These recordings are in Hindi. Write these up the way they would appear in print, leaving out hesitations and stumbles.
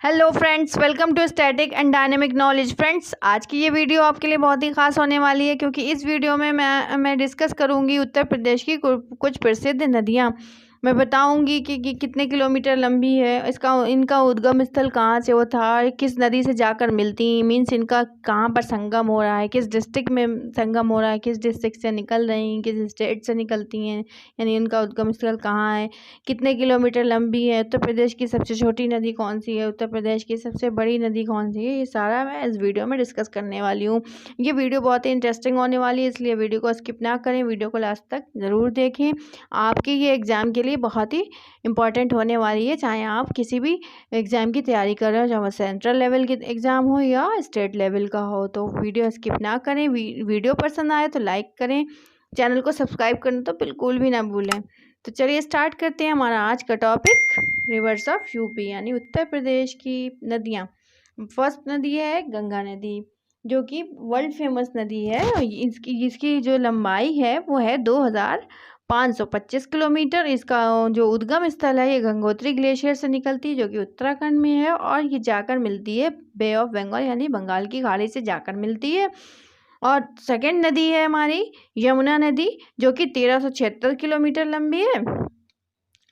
Hello friends, welcome to static and dynamic knowledge. Friends, आज की ये वीडियो आपके लिए बहुत ही खास होने वाली है क्योंकि इस वीडियो में मैं डिस्कस करूंगी उत्तर प्रदेश की कुछ प्रसिद्ध नदियां। मैं बताऊंगी कि कितने किलोमीटर लंबी है, इनका उद्गम स्थल कहाँ से होता है, किस नदी से जाकर मिलती हैं, मीन्स इनका कहाँ पर संगम हो रहा है, किस डिस्ट्रिक्ट में संगम हो रहा है, किस डिस्ट्रिक्ट से निकल रही हैं, किस स्टेट से निकलती हैं, यानी इनका उद्गम स्थल कहाँ है, कितने किलोमीटर लंबी है, उत्तर प्रदेश की सबसे छोटी नदी कौन सी है, उत्तर प्रदेश की सबसे बड़ी नदी कौन सी है, ये सारा मैं इस वीडियो में डिस्कस करने वाली हूँ। ये वीडियो बहुत ही इंटरेस्टिंग होने वाली है, इसलिए वीडियो को स्किप ना करें, वीडियो को लास्ट तक ज़रूर देखें। आपके ये एग्ज़ाम के लिए बहुत ही इंपॉर्टेंट होने वाली है, चाहे आप किसी भी एग्ज़ाम की तैयारी कर रहे हो, चाहे सेंट्रल लेवल की एग्ज़ाम हो या स्टेट लेवल का हो। तो वीडियो स्किप ना करें। वीडियो पसंद आए तो लाइक करें, चैनल को सब्सक्राइब करना तो बिल्कुल भी ना भूलें। तो चलिए स्टार्ट करते हैं हमारा आज का टॉपिक, रिवर्स ऑफ यूपी यानी उत्तर प्रदेश की नदियाँ। फर्स्ट नदी है गंगा नदी, जो कि वर्ल्ड फेमस नदी है। और इसकी जो लंबाई है वो है 2525 किलोमीटर। इसका जो उद्गम स्थल है ये गंगोत्री ग्लेशियर से निकलती है, जो कि उत्तराखंड में है, और ये जाकर मिलती है बे ऑफ बंगाल यानी बंगाल की खाड़ी से जाकर मिलती है। और सेकेंड नदी है हमारी यमुना नदी, जो कि 1376 किलोमीटर लंबी है।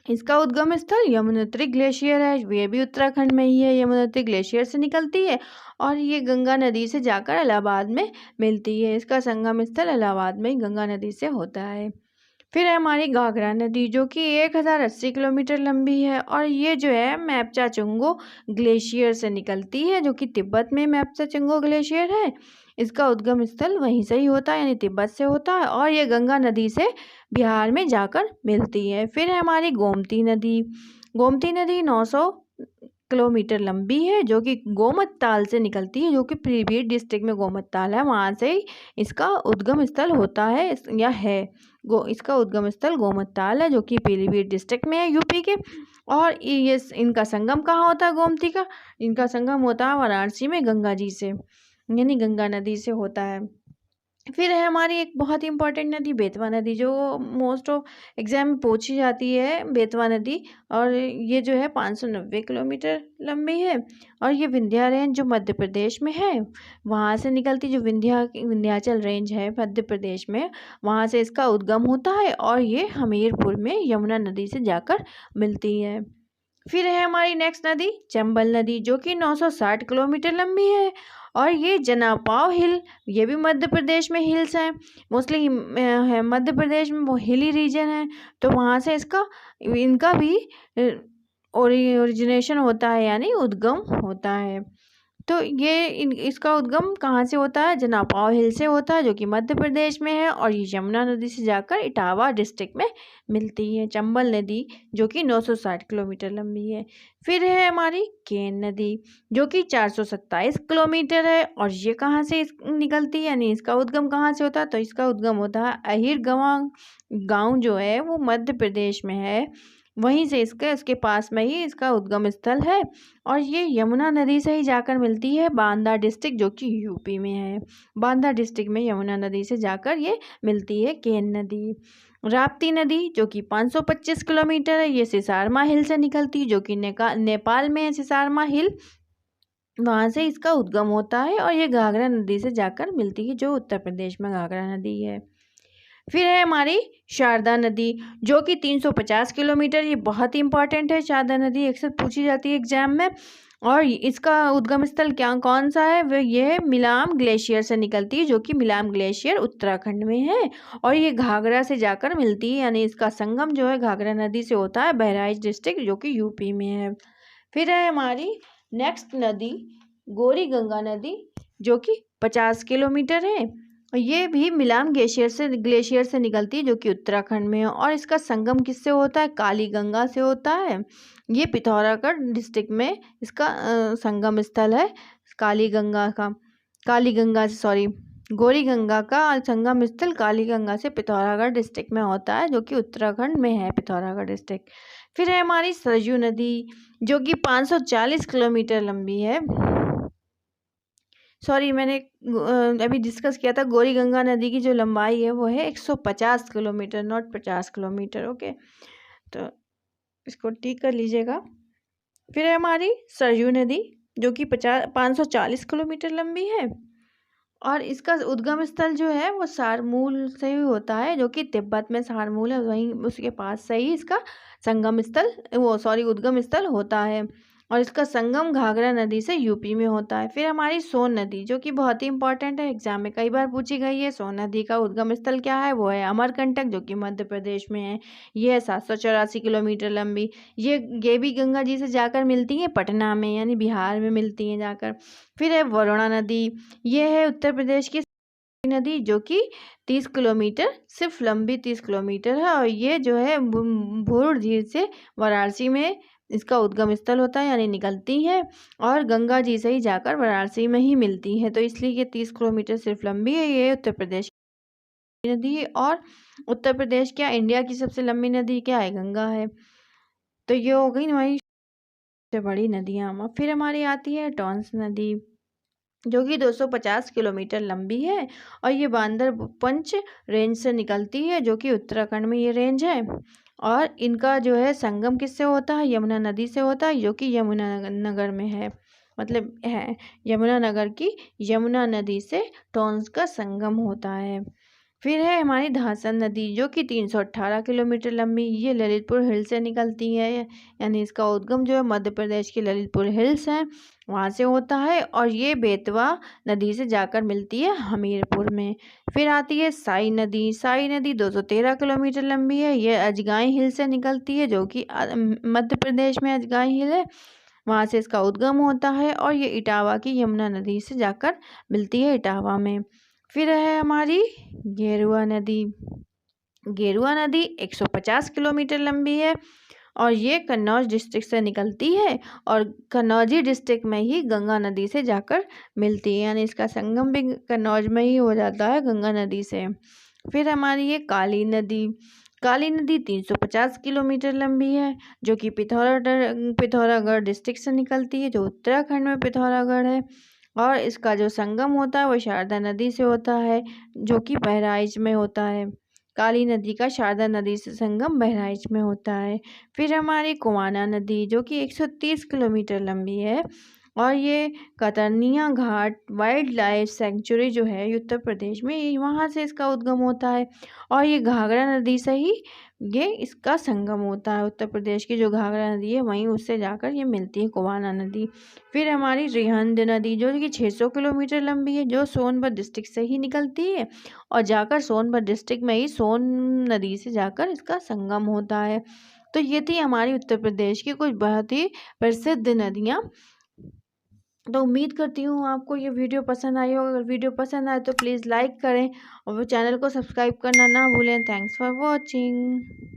इसका उद्गम स्थल यमुनोत्री ग्लेशियर है, ये भी उत्तराखंड में ही है, यमुनोत्री ग्लेशियर से निकलती है और ये गंगा नदी से जाकर इलाहाबाद में मिलती है। इसका संगम स्थल इलाहाबाद में गंगा नदी से होता है। फिर है हमारी घाघरा नदी, जो कि 1080 किलोमीटर लंबी है और ये जो है मैप्चा चुंगो ग्लेशियर से निकलती है, जो कि तिब्बत में मैप्चा चुंगो ग्लेशियर है। इसका उद्गम स्थल वहीं से ही होता है यानी तिब्बत से होता है, और ये गंगा नदी से बिहार में जाकर मिलती है। फिर है हमारी गोमती नदी। गोमती नदी 900 किलोमीटर लंबी है, जो कि गोमत ताल से निकलती है, जो कि पीलीभीत डिस्ट्रिक्ट में गोमत ताल है, वहाँ से ही इसका उद्गम स्थल होता है या है। इसका उद्गम स्थल गोमत ताल है, जो कि पीलीभीत डिस्ट्रिक्ट में है यूपी के। और ये इनका संगम कहाँ होता है गोमती का? इनका संगम होता है वाराणसी में गंगा जी से, यानी गंगा नदी से होता है। फिर है हमारी एक बहुत ही इंपॉर्टेंट नदी बेतवा नदी, जो मोस्ट ऑफ एग्जाम में पूछी जाती है, बेतवा नदी। और ये जो है 590 किलोमीटर लंबी है और ये विंध्या रेंज जो मध्य प्रदेश में है वहाँ से निकलती, जो विंध्याचल रेंज है मध्य प्रदेश में, वहाँ से इसका उद्गम होता है और ये हमीरपुर में यमुना नदी से जाकर मिलती है। फिर है हमारी नेक्स्ट नदी चंबल नदी, जो कि 960 किलोमीटर लंबी है और ये जनापाव हिल, ये भी मध्य प्रदेश में हिल्स हैं, मोस्टली है मध्य प्रदेश में, वो हिली रीजन है, तो वहाँ से इनका भी ओरिजिनेशन होता है यानी उद्गम होता है। तो ये इसका उद्गम कहाँ से होता है? जनापाव हिल से होता है, जो कि मध्य प्रदेश में है, और ये यमुना नदी से जाकर इटावा डिस्ट्रिक्ट में मिलती है चंबल नदी, जो कि 960 किलोमीटर लंबी है। फिर है हमारी केन नदी, जो कि 427 किलोमीटर है और ये कहाँ से निकलती है, यानी इसका उद्गम कहाँ से होता है? तो इसका उद्गम होता है अहिर गाँव जो है वो मध्य प्रदेश में है, वहीं से इसके पास में ही इसका उद्गम स्थल है और ये यमुना नदी से ही जाकर मिलती है बांदा डिस्ट्रिक्ट, जो कि यूपी में है। बांदा डिस्ट्रिक्ट में यमुना नदी से जाकर ये मिलती है केन नदी। राप्ती नदी, जो कि 525 किलोमीटर है, ये सिसारमा हिल से निकलती है, जो कि नेपाल में है सिसारमा हिल, वहाँ से इसका उद्गम होता है और ये घाघरा नदी से जाकर मिलती है, जो उत्तर प्रदेश में घाघरा नदी है। फिर है हमारी शारदा नदी, जो कि 350 किलोमीटर, ये बहुत ही इंपॉर्टेंट है। शारदा नदी अक्सर पूछी जाती है एग्जाम में, और इसका उद्गम स्थल कौन सा है? वह ये मिलाम ग्लेशियर से निकलती है, जो कि मिलाम ग्लेशियर उत्तराखंड में है, और ये घाघरा से जाकर मिलती है, यानी इसका संगम जो है घाघरा नदी से होता है बहराइच डिस्ट्रिक्ट, जो कि यूपी में है। फिर है हमारी नेक्स्ट नदी गौरी गंगा नदी, जो कि 50 किलोमीटर है, ये भी मिलाम ग्लेशियर से निकलती है, जो कि उत्तराखंड में है, और इसका संगम किससे होता है? काली गंगा से होता है। ये पिथौरागढ़ डिस्ट्रिक्ट में इसका संगम स्थल है। गौरी गंगा का संगम स्थल काली गंगा से पिथौरागढ़ डिस्ट्रिक्ट में होता है, जो कि उत्तराखंड में है पिथौरागढ़ डिस्ट्रिक्ट। फिर है हमारी सरयू नदी, जो कि 540 किलोमीटर लंबी है। सॉरी, मैंने अभी डिस्कस किया था, गौरी गंगा नदी की जो लंबाई है वो है 150 किलोमीटर, नॉट 50 किलोमीटर। ओके, तो इसको टिक कर लीजिएगा। फिर है हमारी सरयू नदी, जो कि 540 किलोमीटर लंबी है और इसका उद्गम स्थल जो है वो सारमूल से ही होता है, जो कि तिब्बत में सारमूल है, वहीं उसके पास से ही इसका उद्गम स्थल होता है। और इसका संगम घाघरा नदी से यूपी में होता है। फिर हमारी सोन नदी, जो कि बहुत ही इंपॉर्टेंट है, एग्जाम में कई बार पूछी गई है। सोन नदी का उद्गम स्थल क्या है? वो है अमरकंटक, जो कि मध्य प्रदेश में है। ये है 784 किलोमीटर लंबी। ये भी गंगा जी से जाकर मिलती है पटना में, यानी बिहार में मिलती हैं जाकर। फिर है वरुणा नदी, ये है उत्तर प्रदेश की नदी, जो कि 30 किलोमीटर सिर्फ लंबी 30 किलोमीटर है और ये जो है भूड़ झील से वाराणसी में इसका उद्गम स्थल होता है, यानी निकलती है और गंगा जी से ही जाकर वाराणसी में ही मिलती है। तो इसलिए ये 30 किलोमीटर सिर्फ लंबी है। ये उत्तर प्रदेश की नदी है। और उत्तर प्रदेश क्या, इंडिया की सबसे लंबी नदी क्या है? गंगा है। तो ये हो गई हमारी सबसे बड़ी नदियाँ। फिर हमारी आती है टॉन्स नदी, जो कि 250 किलोमीटर लंबी है और ये बांदरपंच रेंज से निकलती है, जो कि उत्तराखंड में ये रेंज है। और इनका जो है संगम किससे होता है? यमुना नदी से होता है, जो कि यमुना नगर में है, मतलब है यमुना नगर की यमुना नदी से टॉन्स का संगम होता है। फिर है हमारी धासन नदी, जो कि 318 किलोमीटर लंबी, ये ललितपुर हिल से निकलती है, यानी इसका उद्गम जो है मध्य प्रदेश के ललितपुर हिल्स हैं वहाँ से होता है और ये बेतवा नदी से जाकर मिलती है हमीरपुर में। फिर आती है साई नदी। साई नदी 213 किलोमीटर लंबी है, ये अजगाई हिल से निकलती है, जो कि मध्य प्रदेश में अजगाई हिल है, वहाँ से इसका उद्गम होता है और ये इटावा की यमुना नदी से जाकर मिलती है इटावा में। फिर है हमारी गेरुआ नदी। गेरुआ नदी 150 किलोमीटर लंबी है और ये कन्नौज डिस्ट्रिक्ट से निकलती है और कन्नौजी डिस्ट्रिक्ट में ही गंगा नदी से जाकर मिलती है, यानी इसका संगम भी कन्नौज में ही हो जाता है गंगा नदी से। फिर हमारी ये काली नदी। काली नदी 350 किलोमीटर लंबी है, जो कि पिथौरागढ़ डिस्ट्रिक्ट से निकलती है, जो उत्तराखंड में पिथौरागढ़ है। और इसका जो संगम होता है वो शारदा नदी से होता है, जो कि बहराइच में होता है। काली नदी का शारदा नदी से संगम बहराइच में होता है। फिर हमारी कुवाना नदी, जो कि 130 किलोमीटर लंबी है और ये कतरनिया घाट वाइल्ड लाइफ सेंचुरी जो है ये उत्तर प्रदेश में, वहाँ से इसका उद्गम होता है और ये घाघरा नदी से ही ये इसका संगम होता है। उत्तर प्रदेश की जो घाघरा नदी है वहीं उससे जाकर ये मिलती है कुवाना नदी। फिर हमारी रिहंद नदी, जो कि 600 किलोमीटर लंबी है, जो सोनभद्र डिस्ट्रिक्ट से ही निकलती है और जाकर सोनभद्र डिस्ट्रिक्ट में ही सोन नदी से जाकर इसका संगम होता है। तो ये थी हमारी उत्तर प्रदेश की कुछ बहुत ही प्रसिद्ध नदियाँ। तो उम्मीद करती हूँ आपको ये वीडियो पसंद आई होगा। अगर वीडियो पसंद आए तो प्लीज़ लाइक करें और वो चैनल को सब्सक्राइब करना ना भूलें। Thanks for watching.